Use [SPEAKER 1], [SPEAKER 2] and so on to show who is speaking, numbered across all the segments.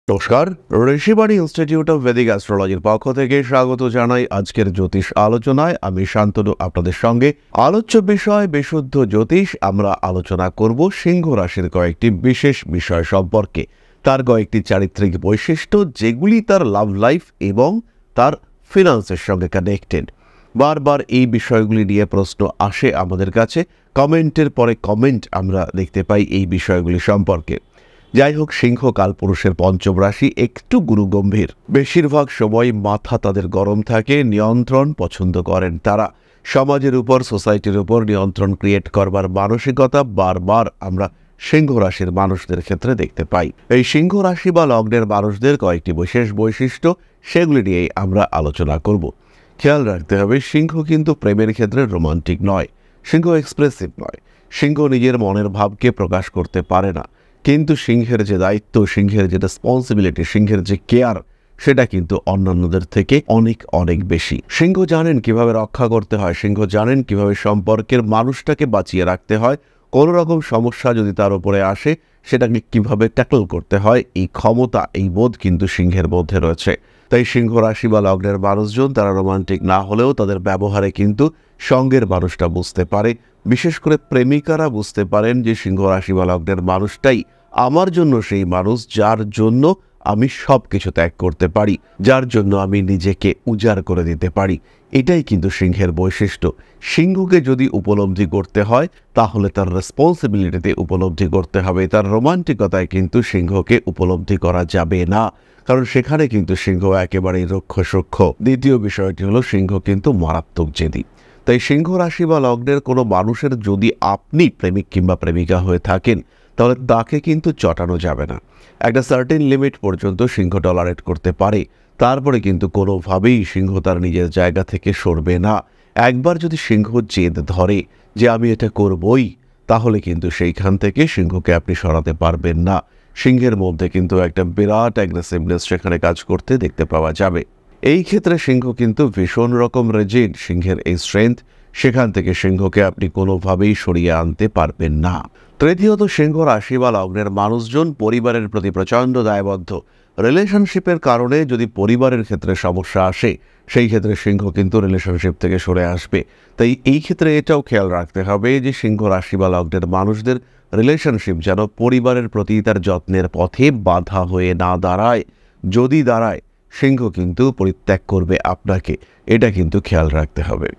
[SPEAKER 1] নমস্কার, Rishibani institute of Vedic অ্যাস্ট্রোলজির পক্ষ থেকে স্বাগত জানাই আজকের জ্যোতিষ আলোচনায়। আমি শান্তনু আপনাদের সঙ্গে। আলোচ্য বিষয় বিশুদ্ধ জ্যোতিষ। আমরা আলোচনা করব সিংহ রাশির কয়েকটি বিশেষ বিষয় সম্পর্কে, তার কয়েকটি চারিত্রিক বৈশিষ্ট্য যেগুলি তার লাভ লাইফ এবং তার ফিনান্সের সঙ্গে কানেক্টেড। বারবার এই বিষয়গুলি নিয়ে প্রশ্ন আসে আমাদের কাছে, কমেন্টের পরে কমেন্ট আমরা দেখতে পাই এই বিষয়গুলি সম্পর্কে। যাই হোক, সিংহ কালপুরুষের পঞ্চম রাশি, একটু গুরুগম্ভীর। বেশিরভাগ সময় মাথা তাদের গরম থাকে, নিয়ন্ত্রণ পছন্দ করেন তারা। সমাজের উপর, সোসাইটির উপর নিয়ন্ত্রণ ক্রিয়েট করবার মানসিকতা বারবার আমরা সিংহ রাশির মানুষদের ক্ষেত্রে দেখতে পাই। এই সিংহ রাশি বা লগ্নের মানুষদের কয়েকটি বিশেষ বৈশিষ্ট্য, সেগুলি নিয়েই আমরা আলোচনা করব। খেয়াল রাখতে হবে, সিংহ কিন্তু প্রেমের ক্ষেত্রে রোমান্টিক নয়, সিংহ এক্সপ্রেসিভ নয়, সিংহ নিজের মনের ভাবকে প্রকাশ করতে পারে না। কিন্তু সিংহের যে দায়িত্ব, সিংহের যে রেসপন্সিবিলিটি, সিংহের যে কেয়ার, সেটা কিন্তু অন্যান্যদের থেকে অনেক অনেক বেশি। সিংহ জানেন কিভাবে রক্ষা করতে হয়, সিংহ জানেন কিভাবে সম্পর্কের মানুষটাকে বাঁচিয়ে রাখতে হয়। কোনো রকম সমস্যা যদি তার উপরে আসে, সেটাকে কিভাবে ট্যাকল করতে হয়, এই ক্ষমতা, এই বোধ কিন্তু সিংহের মধ্যে রয়েছে। তাই সিংহ রাশি বা লগ্নের মানুষজন তারা রোমান্টিক না হলেও তাদের ব্যবহারে কিন্তু সঙ্গের মানুষটা বুঝতে পারে। বিশেষ করে প্রেমিকারা বুঝতে পারেন যে সিংহ রাশি বা লগ্নের মানুষটাই আমার জন্য সেই মানুষ যার জন্য আমি সব কিছু ত্যাগ করতে পারি, যার জন্য আমি নিজেকে উজাড় করে দিতে পারি। এটাই কিন্তু সিংহের বৈশিষ্ট্য। সিংহকে যদি উপলব্ধি করতে হয়, তাহলে তার রেসপন্সিবিলিটিতে উপলব্ধি করতে হবে। তার রোমান্টিকতায় কিন্তু সিংহকে উপলব্ধি করা যাবে না, কারণ সেখানে কিন্তু সিংহ একেবারেই রুক্ষ সূক্ষ্ম। দ্বিতীয় বিষয়টি হলো, সিংহ কিন্তু মারাত্মক জেদি। তাই সিংহ রাশি বা লগ্নের কোনো মানুষের যদি আপনি প্রেমিক কিংবা প্রেমিকা হয়ে থাকেন, তাহলে তাকে কিন্তু চটানো যাবে না। একটা সার্টেন লিমিট পর্যন্ত সিংহ টলারেট করতে পারে, তারপরে কিন্তু কোনোভাবেই সিংহ তার নিজের জায়গা থেকে সরবে না। একবার যদি সিংহ জেদ ধরে যে আমি এটা করবই, তাহলে কিন্তু সেইখান থেকে সিংহকে আপনি সরাতে পারবেন না। সিংহের মধ্যে কিন্তু একটা বিরাট অ্যাগ্রেসিভনেস সেখানে কাজ করতে দেখতে পাওয়া যাবে। এই ক্ষেত্রে সিংহ কিন্তু ভীষণ রকম রিজিড। সিংহের এই স্ট্রেংথ, সেখান থেকে সিংহকে আপনি কোনোভাবেই সরিয়ে আনতে পারবেন না। তৃতীয়ত, সিংহ রাশি বা লগ্নের মানুষজন পরিবারের প্রতি প্রচণ্ড দায়বদ্ধ। রিলেশনশিপের কারণে যদি পরিবারের ক্ষেত্রে সমস্যা আসে, সেই ক্ষেত্রে সিংহ কিন্তু রিলেশনশিপ থেকে সরে আসবে। তাই এই ক্ষেত্রে এটাও খেয়াল রাখতে হবে যে সিংহ রাশি বা লগ্নের মানুষদের রিলেশনশিপ যেন পরিবারের প্রতি তার যত্নের পথে বাধা হয়ে না দাঁড়ায়। যদি দাঁড়ায়, সিংহ কিন্তু পরিত্যাগ করবে আপনাকে। এটা কিন্তু খেয়াল রাখতে হবে।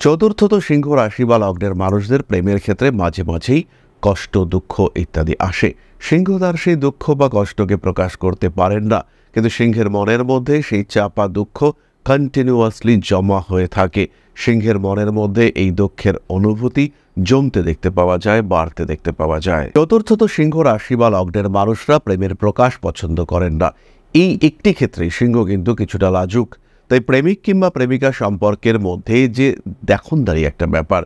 [SPEAKER 1] চতুর্থত, সিংহ রাশি বা লগ্নের মানুষদের প্রেমের ক্ষেত্রে মাঝে মাঝেই কষ্ট, দুঃখ ইত্যাদি আসে। সিংহ তার সেই দুঃখ বা কষ্টকে প্রকাশ করতে পারেন না, কিন্তু সিংহের মনের মধ্যে সেই চাপা দুঃখ কন্টিনিউয়াসলি জমা হয়ে থাকে। সিংহের মনের মধ্যে এই দুঃখের অনুভূতি জমতে দেখতে পাওয়া যায়, বাড়তে দেখতে পাওয়া যায়। চতুর্থত, সিংহ রাশি বা লগ্নের মানুষরা প্রেমের প্রকাশ পছন্দ করেন না। এই একটি ক্ষেত্রে সিংহ কিন্তু কিছুটা লাজুক। তাই প্রেমিক কিংবা প্রেমিকা সম্পর্কের মধ্যে যে দেখনদারি একটা ব্যাপার,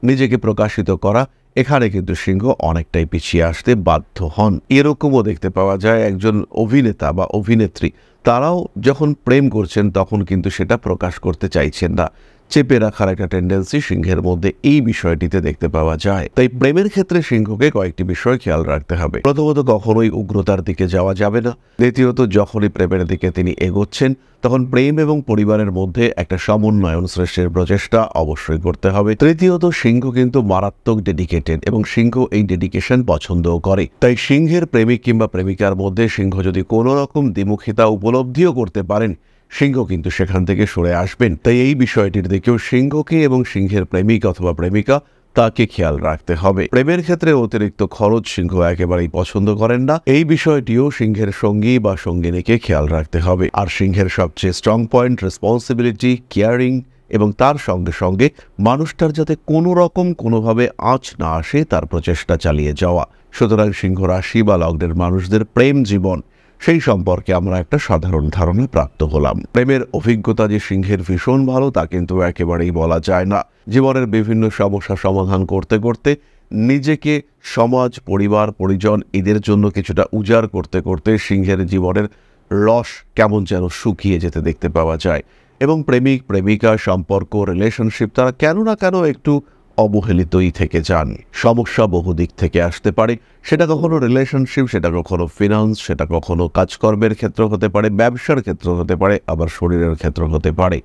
[SPEAKER 1] নিজেকে প্রকাশিত করা, এখানে কিন্তু সিংহ অনেকটাই পিছিয়ে আসতে বাধ্য হন। এরকমও দেখতে পাওয়া যায় একজন অভিনেতা বা অভিনেত্রী, তারাও যখন প্রেম করছেন তখন কিন্তু সেটা প্রকাশ করতে চাইছেন না। চেপে রাখার একটা টেন্ডেন্সি সিংহের মধ্যে এই বিষয়টিতে দেখতে পাওয়া যায়। তাই প্রেমের ক্ষেত্রে সিংহকে কয়েকটি বিষয় খেয়াল রাখতে হবে। প্রথমত, কখনোই উগ্রতার দিকে যাওয়া যাবে না। দ্বিতীয়ত, যখনই প্রেমের দিকে তিনি এগোচ্ছেন, তখন প্রেম এবং পরিবারের মধ্যে একটা সমন্বয়ন সৃষ্টির প্রচেষ্টা অবশ্যই করতে হবে। তৃতীয়ত, সিংহ কিন্তু মারাত্মক ডেডিকেটেড এবং সিংহ এই ডেডিকেশন পছন্দও করে। তাই সিংহের প্রেমিক কিংবা প্রেমিকার মধ্যে সিংহ যদি কোনো রকম দ্বিমুখিতা উপলব্ধিও করতে পারেন, সিংহ কিন্তু সেখান থেকে সরে আসবেন। তাই এই বিষয়টির দিকেও সিংহকে এবং সিংহের প্রেমিক অথবা প্রেমিকা তাকে খেয়াল রাখতে হবে। প্রেমের ক্ষেত্রে অতিরিক্ত খরচ সিংহ একেবারেই পছন্দ করেন না। এই বিষয়টিও সিংহের সঙ্গী বা সঙ্গিনীকে খেয়াল রাখতে হবে। আর সিংহের সবচেয়ে স্ট্রং পয়েন্ট রেসপন্সিবিলিটি, কেয়ারিং, এবং তার সঙ্গে সঙ্গে মানুষটার যাতে কোনো রকম কোনোভাবে আঁচ না আসে তার প্রচেষ্টা চালিয়ে যাওয়া। সুতরাং সিংহ রাশি বা লগ্নের মানুষদের প্রেম জীবন, সেই সম্পর্কে আমরা একটা সাধারণ ধারণা প্রাপ্ত হলাম। প্রেমের অভিজ্ঞতা যে সিংহের ভীষণ ভালো তা কিন্তু একেবারেই বলা যায় না। জীবনের বিভিন্ন সমস্যা সমাধান করতে করতে নিজেকে সমাজ, পরিবার, পরিজন এদের জন্য কিছুটা উজাড় করতে করতে সিংহের জীবনের রস কেমন যেন শুকিয়ে যেতে দেখতে পাওয়া যায়। এবং প্রেমিক প্রেমিকা সম্পর্ক, রিলেশনশিপ, তারা কেন না কেন একটু অবহেলিতই থেকে যান। সমস্যা বহু দিক থেকে আসতে পারে, সেটা কখনো রিলেশনশিপ, সেটা কখনো ফিনান্স, সেটা কখনো কাজকর্মের ক্ষেত্র হতে পারে, ব্যবসার ক্ষেত্র হতে পারে, আবার শরীরের ক্ষেত্র হতে পারে।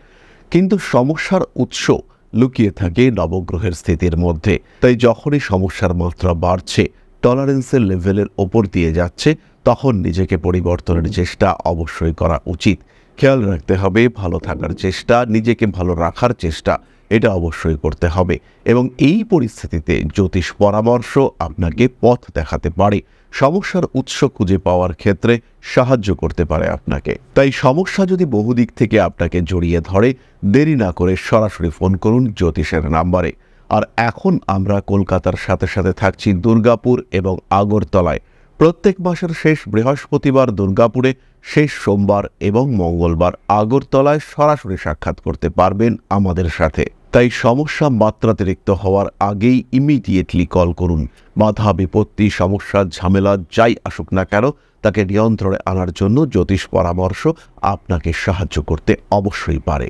[SPEAKER 1] কিন্তু সমস্যার উৎস লুকিয়ে থাকে নবগ্রহের স্থিতির মধ্যে। তাই যখনই সমস্যার মাত্রা বাড়ছে, টলারেন্সের লেভেলের ওপর দিয়ে যাচ্ছে, তখন নিজেকে পরিবর্তনের চেষ্টা অবশ্যই করা উচিত। খেয়াল রাখতে হবে ভালো থাকার চেষ্টা, নিজেকে ভালো রাখার চেষ্টা, এটা অবশ্যই করতে হবে। এবং এই পরিস্থিতিতে জ্যোতিষ পরামর্শ আপনাকে পথ দেখাতে পারে, সমস্যার উৎস খুঁজে পাওয়ার ক্ষেত্রে সাহায্য করতে পারে আপনাকে। তাই সমস্যা যদি বহুদিক থেকে আপনাকে জড়িয়ে ধরে, দেরি না করে সরাসরি ফোন করুন জ্যোতিষের নাম্বারে। আর এখন আমরা কলকাতার সাথে সাথে থাকছি দুর্গাপুর এবং আগরতলায়। প্রত্যেক মাসের শেষ বৃহস্পতিবার দুর্গাপুরে, শেষ সোমবার এবং মঙ্গলবার আগরতলায় সরাসরি সাক্ষাৎ করতে পারবেন আমাদের সাথে। তাই সমস্যা মাত্রাতিরিক্ত হওয়ার আগেই ইমিডিয়েটলি কল করুন। বাধা বিপত্তি, সমস্যা, ঝামেলা যাই আসুক না কেন, তাকে নিয়ন্ত্রণে আনার জন্য জ্যোতিষ পরামর্শ আপনাকে সাহায্য করতে অবশ্যই পারে।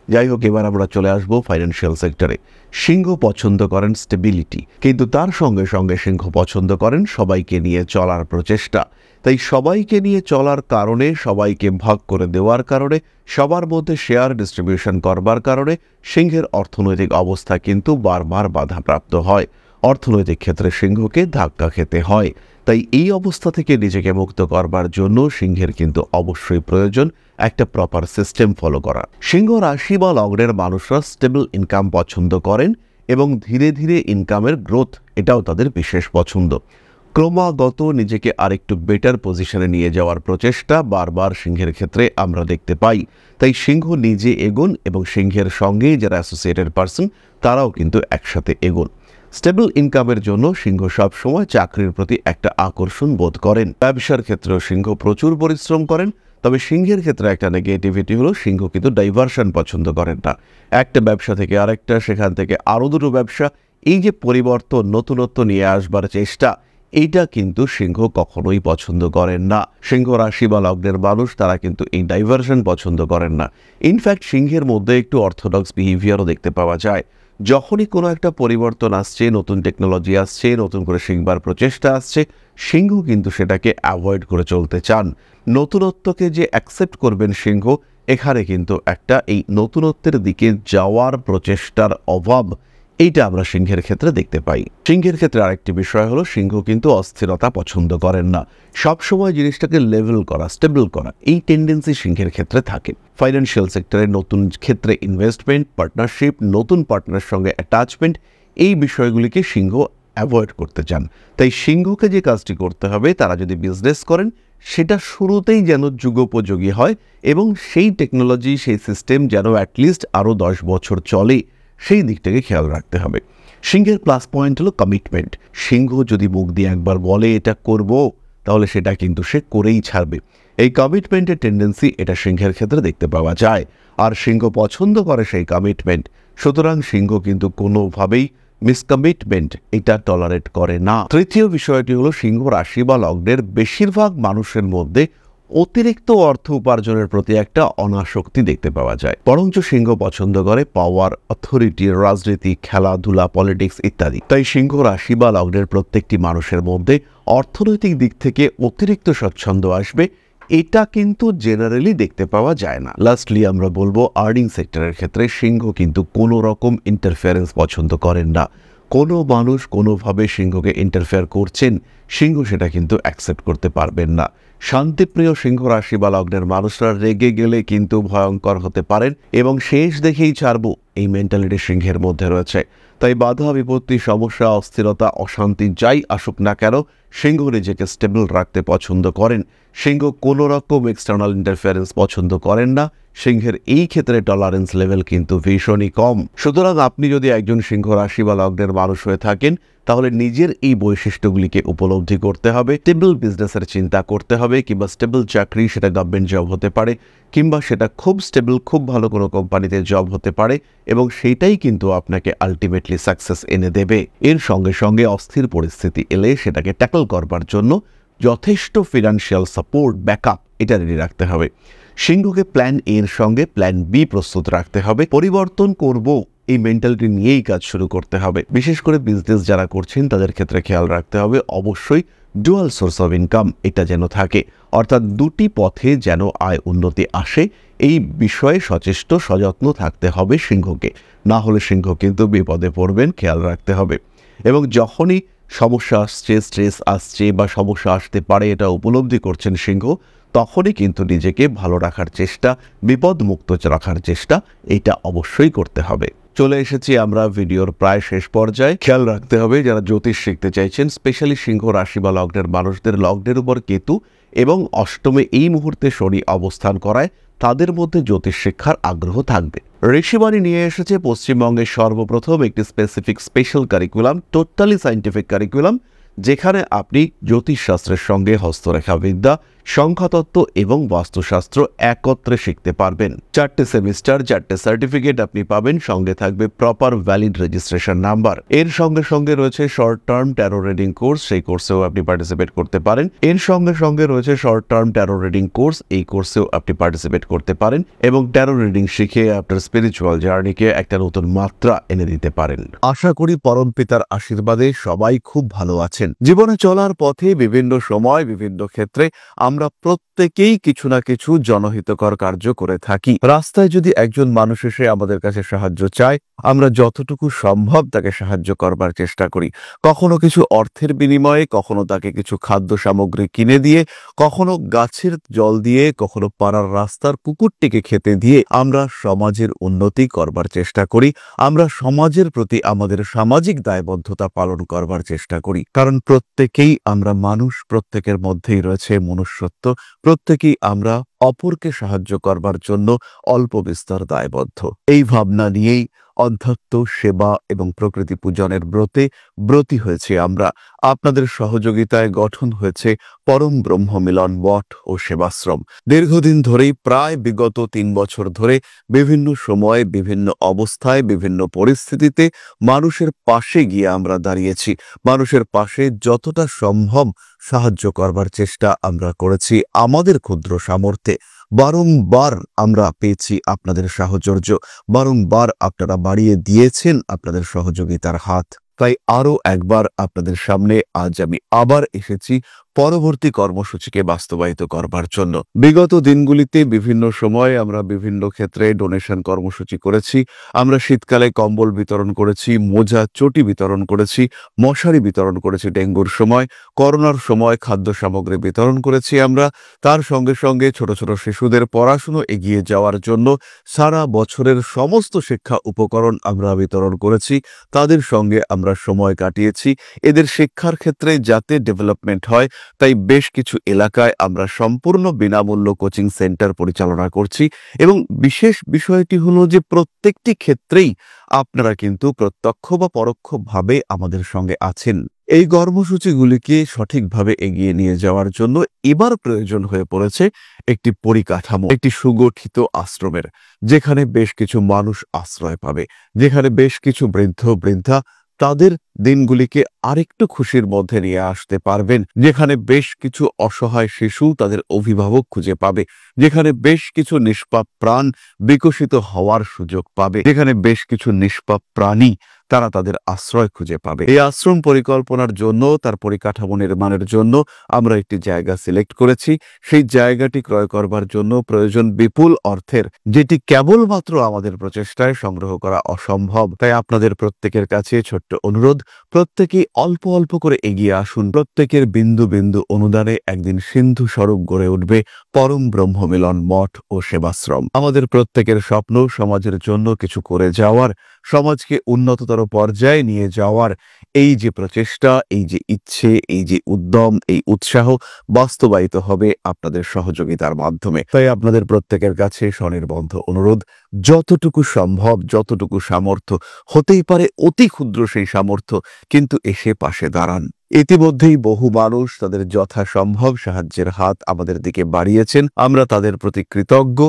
[SPEAKER 1] যাই হোক, এবার আমরা চলে আসবো ফাইন্যান্সিয়াল সেক্টরে। সিংহ পছন্দ করেন স্টেবিলিটি, কিন্তু তার সঙ্গে সঙ্গে সিংহ পছন্দ করেন সবাইকে নিয়ে চলার প্রচেষ্টা। তাই সবাইকে নিয়ে চলার কারণে, সবাইকে ভাগ করে দেওয়ার কারণে, সবার মধ্যে শেয়ার ডিস্ট্রিবিউশন করবার কারণে সিংহের অর্থনৈতিক অবস্থা কিন্তু বারবার বাধাপ্রাপ্ত হয়। অর্থনৈতিক ক্ষেত্রে সিংহকে ধাক্কা খেতে হয়। তাই এই অবস্থা থেকে নিজেকে মুক্ত করবার জন্য সিংহের কিন্তু অবশ্যই প্রয়োজন একটা প্রপার সিস্টেম ফলো করা। সিংহ রাশি বা লগ্নের মানুষরা স্টেবল ইনকাম পছন্দ করেন এবং ধীরে ধীরে ইনকামের গ্রোথ, এটাও তাদের বিশেষ পছন্দ। ক্রমাগত নিজেকে আরেকটু বেটার পজিশনে নিয়ে যাওয়ার প্রচেষ্টা বারবার সিংহের ক্ষেত্রে আমরা দেখতে পাই। তাই সিংহ নিজে এগোন এবং সিংহের সঙ্গে যারা অ্যাসোসিয়েটেড পার্সন, তারাও কিন্তু একসাথে এগোন। স্টেবল ইনকামের জন্য সিংহ সবসময় চাকরির প্রতি একটা আকর্ষণ বোধ করেন। ব্যবসার ক্ষেত্রেও সিংহ প্রচুর পরিশ্রম করেন। তবে সিংহের ক্ষেত্রে একটা নেগেটিভিটি হলো, সিংহ কিন্তু ডাইভার্সন পছন্দ করেন না। একটা ব্যবসা থেকে আরেকটা, সেখান থেকে আরও দুটো ব্যবসা, এই যে পরিবর্তন, নতুনত্ব নিয়ে আসবার চেষ্টা, এইটা কিন্তু সিংহ কখনোই পছন্দ করেন না। সিংহ রাশি বা লগ্নের মানুষ তারা কিন্তু এই ডাইভার্সন পছন্দ করেন না। ইনফ্যাক্ট সিংহের মধ্যে একটু অর্থোডক্স বিহেভিয়ারও দেখতে পাওয়া যায়। যখনই কোনো একটা পরিবর্তন আসছে, নতুন টেকনোলজি আসছে, নতুন করে শিখবার প্রচেষ্টা আসছে, সিংহ কিন্তু সেটাকে অ্যাভয়েড করে চলতে চান। নতুনত্বকে যে অ্যাকসেপ্ট করবেন সিংহ, এখানে কিন্তু একটা এই নতুনত্বের দিকে যাওয়ার প্রচেষ্টার অভাব, এইটা আমরা সিংহের ক্ষেত্রে দেখতে পাই। সিংহের ক্ষেত্রে আরেকটি বিষয় হলো, সিংহ কিন্তু অস্থিরতা পছন্দ করেন না। সবসময় জিনিসটাকে লেভেল করা, স্টেবল করা, এই টেন্ডেন্সি সিংহের ক্ষেত্রে থাকে। ফাইন্যান্সিয়াল সেক্টরে নতুন ক্ষেত্রে ইনভেস্টমেন্ট, পার্টনারশিপ, নতুন পার্টনারের সঙ্গে অ্যাটাচমেন্ট, এই বিষয়গুলিকে সিংহ অ্যাভয়েড করতে চান। তাই সিংহকে যে কাজটি করতে হবে, তারা যদি বিজনেস করেন, সেটা শুরুতেই যেন যুগোপযোগী হয় এবং সেই টেকনোলজি, সেই সিস্টেম যেন অ্যাটলিস্ট আরও 10 বছর চলে, সেই দিকটাকে খেয়াল রাখতে হবে। সিংহের প্লাস পয়েন্ট হলো কমিটমেন্ট। সিংহ যদি মুখ দিয়ে একবার বলে এটা করব, তাহলে সেটা কিন্তু সে করেই ছাড়বে। এই কমিটমেন্টের টেন্ডেন্সি, এটা সিংহের ক্ষেত্রে দেখতে পাওয়া যায়। আর সিংহ পছন্দ করে সেই কমিটমেন্ট। সুতরাং সিংহ কিন্তু কোনোভাবেই মিসকমিটমেন্ট এটা টলারেট করে না। তৃতীয় বিষয়টি হলো, সিংহ রাশি বা লগ্নের বেশিরভাগ মানুষের মধ্যে অতিরিক্ত অর্থ উপার্জনের প্রতি একটা অনাসক্তি দেখতে পাওয়া যায়। বরঞ্চ সিংহ পছন্দ করে পাওয়ার, অথরিটি, রাজনীতি, খেলাধুলা, পলিটিক্স ইত্যাদি। তাই সিংহ রাশি বা লগ্নের প্রত্যেকটি মানুষের মধ্যে অর্থনৈতিক দিক থেকে অতিরিক্ত স্বচ্ছন্দ আসবে, এটা কিন্তু জেনারেলি দেখতে পাওয়া যায় না। লাস্টলি আমরা বলবো, আর্নিং সেক্টরের ক্ষেত্রে সিংহ কিন্তু কোনো রকম ইন্টারফেয়ারেন্স পছন্দ করেন না। কোনো মানুষ কোনোভাবে সিংহকে ইন্টারফেয়ার করছেন, সিংহ সেটা কিন্তু অ্যাকসেপ্ট করতে পারবেন না। শান্তিপ্রিয় সিংহ রাশি বা লগ্নের মানুষরা রেগে গেলে কিন্তু ভয়ঙ্কর হতে পারেন এবং শেষ দেখেই ছাড়বো, এই মেন্টালিটি সিংহের মধ্যে রয়েছে। তাই বাধা বিপত্তি, সমস্যা, অস্থিরতা, অশান্তি যাই আসুক না কেন, সিংহ নিজেকে স্টেবল রাখতে পছন্দ করেন। সিংহ কোনো রকম এক্সটার্নাল ইন্টারফেয়ারেন্স পছন্দ করেন না। সিংহের এই ক্ষেত্রে টলারেন্স লেভেল কিন্তু ভীষণই কম। সুতরাং আপনি যদি একজন সিংহ রাশি বা লগ্নের মানুষ হয়ে থাকেন, তাহলে নিজের এই বৈশিষ্ট্যগুলিকে উপলব্ধি করতে হবে। স্টেবল বিজনেসের চিন্তা করতে হবে, কিংবা স্টেবল চাকরি, সেটা গভর্নমেন্ট জব হতে পারে, কিংবা সেটা খুব স্টেবল, খুব ভালো কোনো কোম্পানিতে জব হতে পারে, এবং সেইটাই কিন্তু আপনাকে আলটিমেটলি সাকসেস এনে দেবে। এর সঙ্গে সঙ্গে অস্থির পরিস্থিতি এলে সেটাকে ট্যাকল করবার জন্য যথেষ্ট ফিনান্সিয়াল সাপোর্ট, ব্যাকআপ, এটা রেডি রাখতে হবে। সিংহকে প্ল্যান এর সঙ্গে প্ল্যান বি প্রস্তুত রাখতে হবে। পরিবর্তন করব, এই মেন্টালিটি নিয়েই কাজ শুরু করতে হবে। বিশেষ করে বিজনেস যারা করছেন তাদের ক্ষেত্রে খেয়াল রাখতে হবে অবশ্যই ডুয়াল সোর্স অফ ইনকাম এটা যেন থাকে, অর্থাৎ দুটি পথে যেন আয় উন্নতি আসে, এই বিষয়ে সচেষ্ট সযত্ন থাকতে হবে সিংহকে। না হলে সিংহ কিন্তু বিপদে পড়বেন, খেয়াল রাখতে হবে। এবং যখনই সমস্যা আসছে, স্ট্রেস আসছে বা সমস্যা আসতে পারে এটা উপলব্ধি করছেন সিংহ, তখনই কিন্তু নিজেকে ভালো রাখার চেষ্টা, বিপদমুক্ত রাখার চেষ্টা এটা অবশ্যই করতে হবে। চলে এসেছি আমরা ভিডিওর প্রায় শেষ পর্যায়ে। খেয়াল রাখতে হবে যারা জ্যোতিষ শিখতে চাইছেন, স্পেশালি সিংহ রাশি বা লগ্নের মানুষদের, লগ্নের উপর কেতু এবং অষ্টমে এই মুহূর্তে শনি অবস্থান করায় তাদের মধ্যে জ্যোতিষ শিক্ষার আগ্রহ থাকবে। ঋষিবাণী নিয়ে এসেছে পশ্চিমবঙ্গের সর্বপ্রথম একটি special curriculum, totally scientific curriculum, যেখানে আপনি জ্যোতিষশাস্ত্রের সঙ্গে হস্তরেখাবিদ্যা, সংখ্যাতত্ত্ব এবং বাস্তুশাস্ত্র একত্রে শিখতে পারবেন। 4টে সেমিস্টার, 4টে সার্টিফিকেট আপনি পাবেন, সঙ্গে থাকবে প্রপার ভ্যালিড রেজিস্ট্রেশন নাম্বার। এর সঙ্গে সঙ্গে রয়েছে short term taro reading course, সেই কোর্সেও আপনি পার্টিসিপেট করতে পারেন। এর সঙ্গে সঙ্গে রয়েছে short term taro reading course, এই কোর্সেও আপনি পার্টিসিপেট করতে পারেন এবং ট্যারো রিডিং শিখে আপনার স্পিরিচুয়াল জার্নিকে একটা নতুন মাত্রা এনে দিতে পারেন। আশা করি পরমপিতার আশীর্বাদে সবাই খুব ভালো আছেন। জীবনে চলার পথে বিভিন্ন সময় বিভিন্ন ক্ষেত্রে আমরা প্রত্যেকেই কিছু না কিছু জনহিতকর কার্য করে থাকি। রাস্তায় যদি একজন মানুষ এসে আমাদের কাছে সাহায্য চায়, আমরা যতটুকু সম্ভব তাকে সাহায্য করবার চেষ্টা করি। কখনো কিছু অর্থের বিনিময়ে, কখনো তাকে কিছু খাদ্য সামগ্রী কিনে দিয়ে, কখনো গাছের জল দিয়ে, কখনো পাড়ার রাস্তার কুকুরটিকে খেতে দিয়ে আমরা সমাজের উন্নতি করবার চেষ্টা করি। আমরা সমাজের প্রতি আমাদের সামাজিক দায়বদ্ধতা পালন করবার চেষ্টা করি, কারণ প্রত্যেকেই আমরা মানুষ, প্রত্যেকের মধ্যেই রয়েছে মনুষ্যত্ব, প্রত্যেকেই আমরা অপরকে সাহায্য করবার জন্য অল্প বিস্তর দায়বদ্ধ। এই ভাবনা নিয়েই অধ্যাত্ম, সেবা এবং প্রকৃতি পূজনের ব্রতী হয়েছে আমরা। আপনাদের সহযোগিতায় গঠন হয়েছে পরম ব্রহ্ম মিলন মঠ ও সেবাশ্রম। দীর্ঘদিন ধরেই, প্রায় বিগত 3 বছর ধরে বিভিন্ন সময়ে, বিভিন্ন অবস্থায়, বিভিন্ন পরিস্থিতিতে মানুষের পাশে গিয়ে আমরা দাঁড়িয়েছি। মানুষের পাশে যতটা সম্ভব সাহায্য করবার চেষ্টা আমরা করেছি আমাদের ক্ষুদ্র সামর্থ্যে। বারংবার আমরা পেয়েছি আপনাদের সাহচর্য, বারংবার আপনারা বাড়িয়ে দিয়েছেন আপনাদের সহযোগিতার হাত। তাই আরও একবার আপনাদের সামনে আজ আমি আবার এসেছি পরবর্তী কর্মসূচিকে বাস্তবায়িত করবার জন্য। বিগত দিনগুলিতে বিভিন্ন সময় আমরা বিভিন্ন ক্ষেত্রে ডোনেশন কর্মসূচি করেছি। আমরা শীতকালে কম্বল বিতরণ করেছি, মোজা, চটি বিতরণ করেছি, মশারি বিতরণ করেছি ডেঙ্গুর সময়, করোনার সময় খাদ্য সামগ্রী বিতরণ করেছি আমরা। তার সঙ্গে সঙ্গে ছোট ছোট শিশুদের পড়াশুনো এগিয়ে যাওয়ার জন্য সারা বছরের সমস্ত শিক্ষা উপকরণ আমরা বিতরণ করেছি। তাদের সঙ্গে আমরা সময় কাটিয়েছি এদের শিক্ষার ক্ষেত্রে যাতে ডেভেলপমেন্ট হয়, তাই বেশ কিছু এলাকায় আমরা সম্পূর্ণ বিনামূল্য কোচিং সেন্টার পরিচালনা করছি। এবং বিশেষ বিষয়টি হলো যে প্রত্যেকটি ক্ষেত্রেই আপনারা কিন্তু প্রত্যক্ষ বা পরোক্ষভাবে আমাদের সঙ্গে আছেন। এই কর্মসূচিগুলিকে সঠিকভাবে এগিয়ে নিয়ে যাওয়ার জন্য এবার প্রয়োজন হয়ে পড়েছে একটি পরিকাঠামো, একটি সুগঠিত আশ্রমের, যেখানে বেশ কিছু মানুষ আশ্রয় পাবে, যেখানে বেশ কিছু বৃদ্ধা তাদের দিনগুলিকে আরেকটু খুশির মধ্যে নিয়ে আসতে পারবেন, যেখানে বেশ কিছু অসহায় শিশু তাদের অভিভাবক খুঁজে পাবে, যেখানে বেশ কিছু নিষ্পাপ প্রাণ বিকশিত হওয়ার সুযোগ পাবে, যেখানে বেশ কিছু নিষ্পাপ প্রাণী তারা তাদের আশ্রয় খুঁজে পাবে। এই আশ্রম পরিকল্পনার জন্য, তার পরিকাঠামো নির্মাণের জন্য আমরা একটি জায়গা সিলেক্ট করেছি। সেই জায়গাটি ক্রয় করবার জন্য প্রয়োজন বিপুল অর্থের, যেটি কেবলমাত্র আমাদের প্রচেষ্টায় সংগ্রহ করা অসম্ভব। তাই আপনাদের প্রত্যেকের কাছে ছোট্ট অনুরোধ, প্রত্যেকেই অল্প অল্প করে এগিয়ে আসুন। প্রত্যেকের বিন্দু বিন্দু অনুদানে একদিন সিন্ধু স্বরূপ গড়ে উঠবে পরম ব্রহ্ম মিলন মঠ ও সেবাশ্রম। আমাদের প্রত্যেকের স্বপ্ন সমাজের জন্য কিছু করে যাওয়ার, সমাজকে উন্নততর পর্যায়ে নিয়ে যাওয়ার এই যে প্রচেষ্টা, এই যে ইচ্ছে, এই যে উদ্যম, এই উৎসাহ বাস্তবায়িত হবে আপনাদের সহযোগিতার মাধ্যমে। তাই আপনাদের প্রত্যেকের কাছে স্বনির্বন্ধ অনুরোধ, যতটুকু সম্ভব, যতটুকু সামর্থ্য, হতেই পারে অতি ক্ষুদ্র সেই সামর্থ্য, কিন্তু এসে পাশে দাঁড়ান। ইতিমধ্যেই বহু মানুষ তাদের যথাসম্ভব সাহায্যের হাত আমাদের দিকে বাড়িয়েছেন। আমরা তাদের প্রতি কৃতজ্ঞ,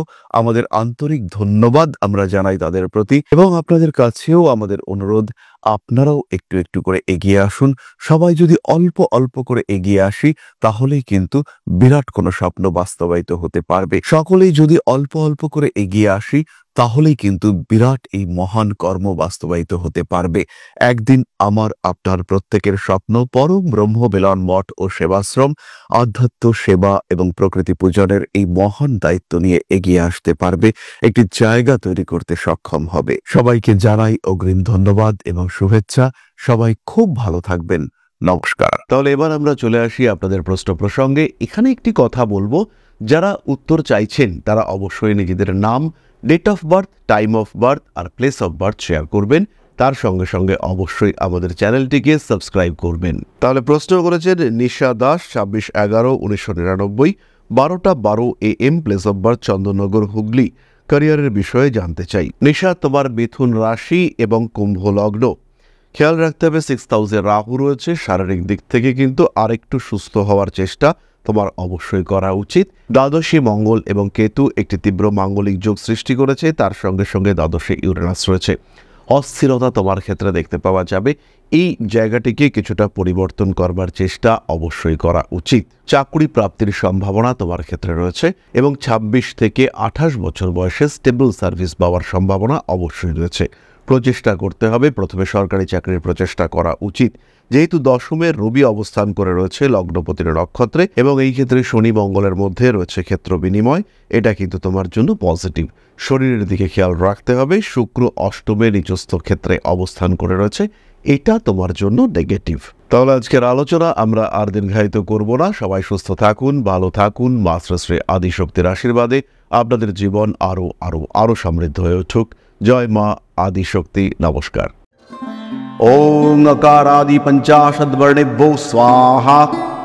[SPEAKER 1] আমাদের আন্তরিক ধন্যবাদ আমরা জানাই তাদের প্রতি। এবং আপনাদের কাছেও আমাদের অনুরোধ, আপনারাও একটু একটু করে এগিয়ে আসুন। সবাই যদি অল্প অল্প করে এগিয়ে আসি তাহলেই কিন্তু বিরাট কোনো স্বপ্ন বাস্তবায়িত হতে পারবে। সকলেই যদি অল্প অল্প করে এগিয়ে আসি তাহলেই কিন্তু বিরাট এই মহান কর্ম বাস্তবায়িত হতে পারবে। একদিন আমার আপনার প্রত্যেকের স্বপ্ন পরম ব্রহ্ম মিলন মঠ ও সেবাশ্রম আধ্যাত্ম সেবা এবং প্রকৃতি পূজনের এই মহান দায়িত্ব নিয়ে এগিয়ে আসতে পারবে, একটি জায়গা তৈরি করতে সক্ষম হবে। সবাইকে জানাই অগ্রিম ধন্যবাদ এবং শুভেচ্ছা। সবাই খুব ভালো থাকবেন। নমস্কার। তাহলে এবার আমরা চলে আসি আপনাদের প্রশ্ন প্রসঙ্গে। এখানে একটি কথা বলবো, যারা উত্তর চাইছেন তারা অবশ্যই নিজেদের নাম, date of birth, time of birth আর প্লেস অফ বার্থ শেয়ার করবেন। তার সঙ্গে সঙ্গে অবশ্যই আমাদের চ্যানেলটিকে সাবস্ক্রাইব করবেন। তাহলে প্রশ্ন করেছেন Nisha Das, 26/11/1999, 12:12 AM, place of birth Chandannagar, Hooghly. ক্যারিয়ারের বিষয়ে জানতে চাই। নিশা, তোমার মিথুন রাশি এবং কুম্ভ লগ্ন। খেয়াল রাখতে হবে 6th হাউসে রাহু রয়েছে। শারীরিক দিক থেকে কিন্তু আরেকটু সুস্থ হওয়ার চেষ্টা তোমার অবশ্যই করা উচিত। দ্বাদশী মঙ্গল এবং কেতু একটি তীব্র মাঙ্গলিক যোগ সৃষ্টি করেছে, তার সঙ্গে সঙ্গে দ্বাদশে ইউরেনাস রয়েছে। অস্থিরতা তোমার ক্ষেত্রে দেখতে পাওয়া যাবে। এই জায়গাটিকে কিছুটা পরিবর্তন করবার চেষ্টা অবশ্যই করা উচিত। চাকরি প্রাপ্তির সম্ভাবনা তোমার ক্ষেত্রে রয়েছে এবং 26 থেকে 28 বছর বয়সে স্টেবল সার্ভিস পাওয়ার সম্ভাবনা অবশ্যই রয়েছে। প্রচেষ্টা করতে হবে, প্রথমে সরকারি চাকরির প্রচেষ্টা করা উচিত। যেহেতু দশমে রবি অবস্থান করে রয়েছে লগ্নপতির নক্ষত্রে এবং এই ক্ষেত্রে শনি মঙ্গলের মধ্যে রয়েছে ক্ষেত্র বিনিময়, এটা কিন্তু তোমার জন্য পজিটিভ। শরীরের দিকে খেয়াল রাখতে হবে। শুক্র অষ্টমে নিচস্থ ক্ষেত্রে অবস্থান করে রয়েছে, এটা তোমার জন্য নেগেটিভ। তাহলে আজকের আলোচনা আমরা আর দীর্ঘায়িত করব না। সবাই সুস্থ থাকুন, ভালো থাকুন। মা শ্রী আদিশক্তির আশীর্বাদে আপনাদের জীবন আরো আরো আরো সমৃদ্ধ হয়ে উঠুক। জয় মা আদিশক্তি। নমস্কার।
[SPEAKER 2] ओम नकारादि पंचाशद्वर्णेभ्यो स्वाहा।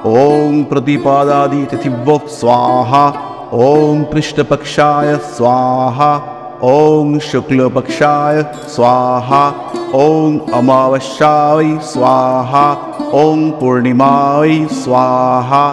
[SPEAKER 2] ओम प्रतिपादादि तिथिभ्यो स्वाहा। ओम कृष्णपक्षाय स्वाहा। ओम शुक्लपक्षाय स्वाहा। ओम अमावस्याय स्वाहा। ओम पूर्णिमाय स्वाहा।